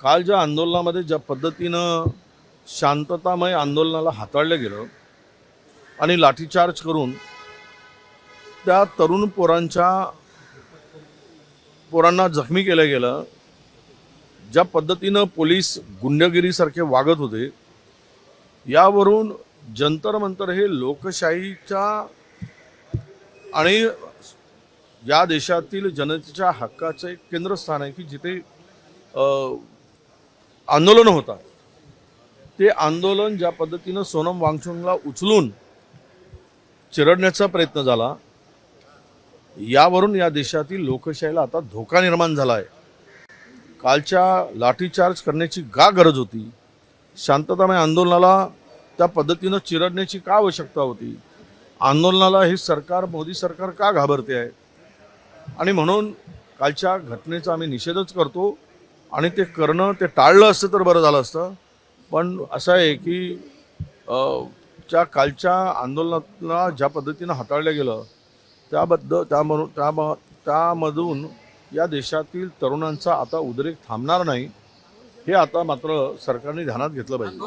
काल ज्या आंदोलनामध्ये ज्या पद्धतीनं शांततामय आंदोलनाला हाताळलं गेलं आणि लाठीचार्ज करून त्या तरुण पोरांना जखमी केलं गेलं, ज्या पद्धतीनं पोलीस गुंडगिरीसारखे वागत होते, यावरून जंतर मंतर हे लोकशाहीच्या आणि या देशातील जनतेच्या हक्काचं एक केंद्रस्थान आहे की जिथे आंदोलन होतात. ते आंदोलन ज्या पद्धतीनं सोनम वांगचुकला उचलून चिरडण्याचा प्रयत्न झाला, यावरून या देशातील लोकशाहीला आता धोका निर्माण झाला आहे. कालच्या लाठीचार्ज करण्याची का गरज होती? शांततामय आंदोलनाला त्या पद्धतीनं चिरडण्याची का आवश्यकता होती? आंदोलनाला हे सरकार, मोदी सरकार का घाबरते आहे? आणि म्हणून कालच्या घटनेचा आम्ही निषेधच करतो आणि ते करणं ते टाळलं असतं तर बरं झालं असतं. पण असं आहे की कालच्या आंदोलनाला ज्या पद्धतीनं हाताळलं गेलं त्यामधून या देशातील तरुणांचा आता उद्रेक थांबणार नाही, हे आता मात्र सरकारने ध्यानात घेतलं पाहिजे.